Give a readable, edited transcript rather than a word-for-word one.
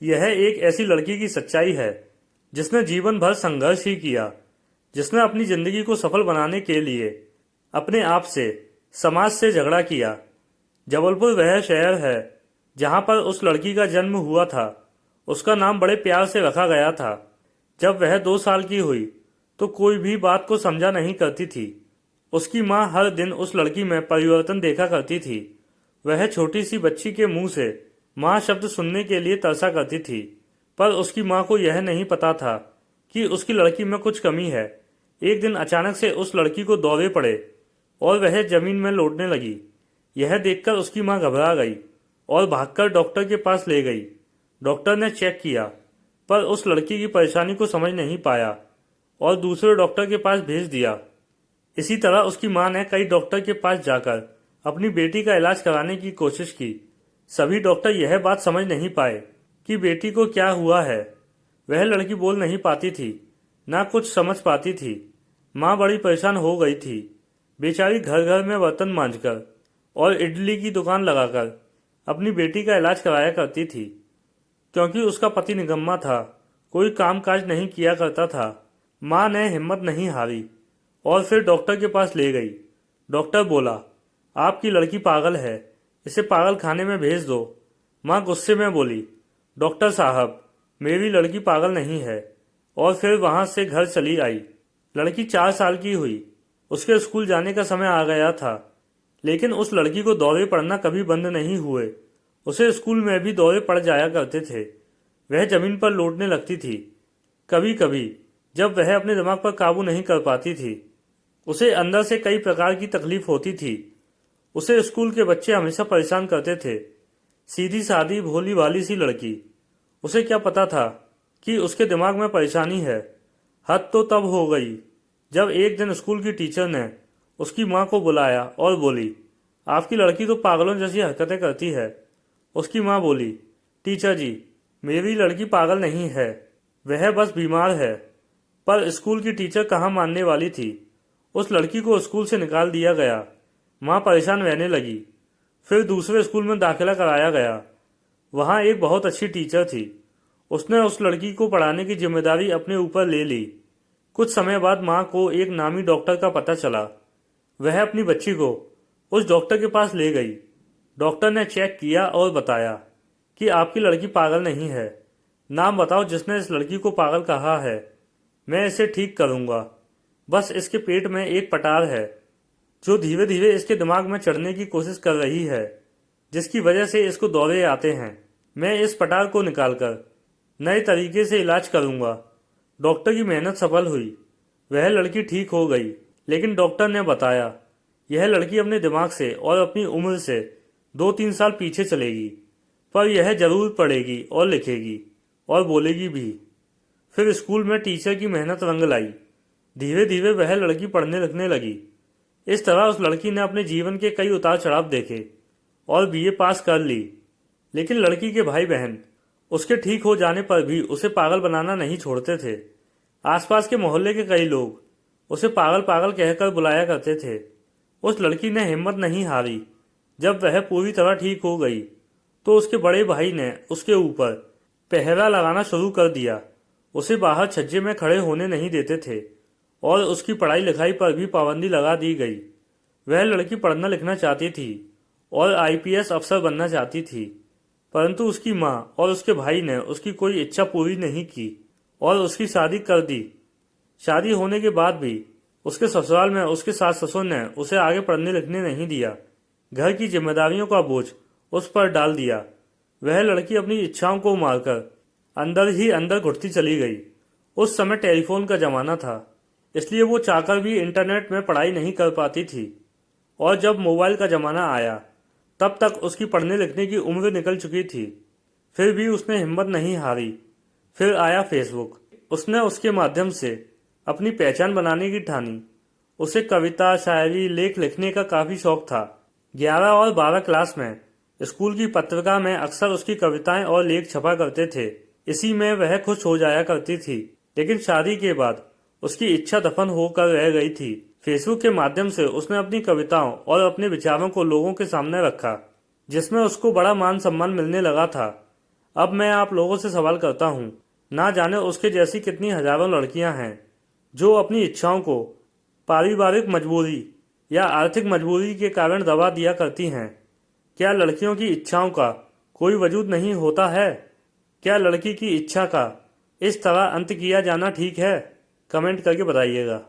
यह एक ऐसी लड़की की सच्चाई है जिसने जीवन भर संघर्ष ही किया, जिसने अपनी जिंदगी को सफल बनाने के लिए अपने आप से, समाज से झगड़ा किया। जबलपुर वह शहर है जहां पर उस लड़की का जन्म हुआ था। उसका नाम बड़े प्यार से रखा गया था। जब वह 2 साल की हुई तो कोई भी बात को समझा नहीं करती थी। उसकी माँ हर दिन उस लड़की में परिवर्तन देखा करती थी। वह छोटी सी बच्ची के मुंह से माँ शब्द सुनने के लिए तरसा करती थी, पर उसकी माँ को यह नहीं पता था कि उसकी लड़की में कुछ कमी है। एक दिन अचानक से उस लड़की को दौरे पड़े और वह जमीन में लौटने लगी। यह देखकर उसकी माँ घबरा गई और भागकर डॉक्टर के पास ले गई। डॉक्टर ने चेक किया पर उस लड़की की परेशानी को समझ नहीं पाया और दूसरे डॉक्टर के पास भेज दिया। इसी तरह उसकी माँ ने कई डॉक्टर के पास जाकर अपनी बेटी का इलाज कराने की कोशिश की। सभी डॉक्टर यह बात समझ नहीं पाए कि बेटी को क्या हुआ है। वह लड़की बोल नहीं पाती थी, ना कुछ समझ पाती थी। माँ बड़ी परेशान हो गई थी। बेचारी घर घर में बर्तन मांजकर और इडली की दुकान लगाकर अपनी बेटी का इलाज कराया करती थी, क्योंकि उसका पति निकम्मा था, कोई कामकाज नहीं किया करता था। माँ ने हिम्मत नहीं हारी और फिर डॉक्टर के पास ले गई। डॉक्टर बोला, आपकी लड़की पागल है, इसे पागल खाने में भेज दो। माँ गुस्से में बोली, डॉक्टर साहब, मेरी लड़की पागल नहीं है, और फिर वहां से घर चली आई। लड़की 4 साल की हुई। उसके स्कूल जाने का समय आ गया था, लेकिन उस लड़की को दौरे पड़ना कभी बंद नहीं हुए। उसे स्कूल में भी दौरे पड़ जाया करते थे। वह जमीन पर लौटने लगती थी। कभी कभी जब वह अपने दिमाग पर काबू नहीं कर पाती थी, उसे अंदर से कई प्रकार की तकलीफ होती थी। उसे स्कूल के बच्चे हमेशा परेशान करते थे। सीधी सादी भोली भाली सी लड़की। उसे क्या पता था कि उसके दिमाग में परेशानी है। हद तो तब हो गई जब एक दिन स्कूल की टीचर ने उसकी माँ को बुलाया और बोली, आपकी लड़की तो पागलों जैसी हरकतें करती है। उसकी माँ बोली, टीचर जी, मेरी लड़की पागल नहीं है, वह बस बीमार है। पर स्कूल की टीचर कहाँ मानने वाली थी। उस लड़की को स्कूल से निकाल दिया गया। माँ परेशान रहने लगी। फिर दूसरे स्कूल में दाखिला कराया गया। वहाँ एक बहुत अच्छी टीचर थी। उसने उस लड़की को पढ़ाने की जिम्मेदारी अपने ऊपर ले ली। कुछ समय बाद माँ को एक नामी डॉक्टर का पता चला। वह अपनी बच्ची को उस डॉक्टर के पास ले गई। डॉक्टर ने चेक किया और बताया कि आपकी लड़की पागल नहीं है। नाम बताओ जिसने इस लड़की को पागल कहा है, मैं इसे ठीक करूंगा। बस इसके पेट में एक पटार है जो धीरे धीरे इसके दिमाग में चढ़ने की कोशिश कर रही है, जिसकी वजह से इसको दौरे आते हैं। मैं इस पटार को निकालकर नए तरीके से इलाज करूंगा। डॉक्टर की मेहनत सफल हुई। वह लड़की ठीक हो गई, लेकिन डॉक्टर ने बताया, यह लड़की अपने दिमाग से और अपनी उम्र से 2-3 साल पीछे चलेगी, पर यह जरूर पढ़ेगी और लिखेगी और बोलेगी भी। फिर स्कूल में टीचर की मेहनत रंग लाई। धीरे धीरे वह लड़की पढ़ने लिखने लगी। इस तरह उस लड़की ने अपने जीवन के कई उतार चढ़ाव देखे और बीए पास कर ली। लेकिन लड़की के भाई बहन उसके ठीक हो जाने पर भी उसे पागल बनाना नहीं छोड़ते थे। आसपास के मोहल्ले के कई लोग उसे पागल पागल कहकर बुलाया करते थे। उस लड़की ने हिम्मत नहीं हारी। जब वह पूरी तरह ठीक हो गई तो उसके बड़े भाई ने उसके ऊपर पहरा लगाना शुरू कर दिया। उसे बाहर छज्जे में खड़े होने नहीं देते थे और उसकी पढ़ाई लिखाई पर भी पाबंदी लगा दी गई। वह लड़की पढ़ना लिखना चाहती थी और आईपीएस अफसर बनना चाहती थी, परंतु उसकी माँ और उसके भाई ने उसकी कोई इच्छा पूरी नहीं की और उसकी शादी कर दी। शादी होने के बाद भी उसके ससुराल में उसके सास ससुर ने उसे आगे पढ़ने लिखने नहीं दिया। घर की जिम्मेदारियों का बोझ उस पर डाल दिया। वह लड़की अपनी इच्छाओं को मारकर अंदर ही अंदर घुटती चली गई। उस समय टेलीफोन का जमाना था, इसलिए वो चाहकर भी इंटरनेट में पढ़ाई नहीं कर पाती थी। और जब मोबाइल का जमाना आया, तब तक उसकी पढ़ने लिखने की उम्र निकल चुकी थी। फिर भी उसने हिम्मत नहीं हारी। फिर आया फेसबुक। उसने उसके माध्यम से अपनी पहचान बनाने की ठानी। उसे कविता, शायरी, लेख लिखने का काफी शौक था। 11 और 12 क्लास में स्कूल की पत्रिका में अक्सर उसकी कविताएं और लेख छपा करते थे। इसी में वह खुश हो जाया करती थी। लेकिन शादी के बाद उसकी इच्छा दफन होकर रह गई थी। फेसबुक के माध्यम से उसने अपनी कविताओं और अपने विचारों को लोगों के सामने रखा, जिसमें उसको बड़ा मान सम्मान मिलने लगा था। अब मैं आप लोगों से सवाल करता हूँ, ना जाने उसके जैसी कितनी हजारों लड़कियां हैं जो अपनी इच्छाओं को पारिवारिक मजबूरी या आर्थिक मजबूरी के कारण दबा दिया करती हैं। क्या लड़कियों की इच्छाओं का कोई वजूद नहीं होता है? क्या लड़की की इच्छा का इस तरह अंत किया जाना ठीक है? कमेंट करके बताइएगा।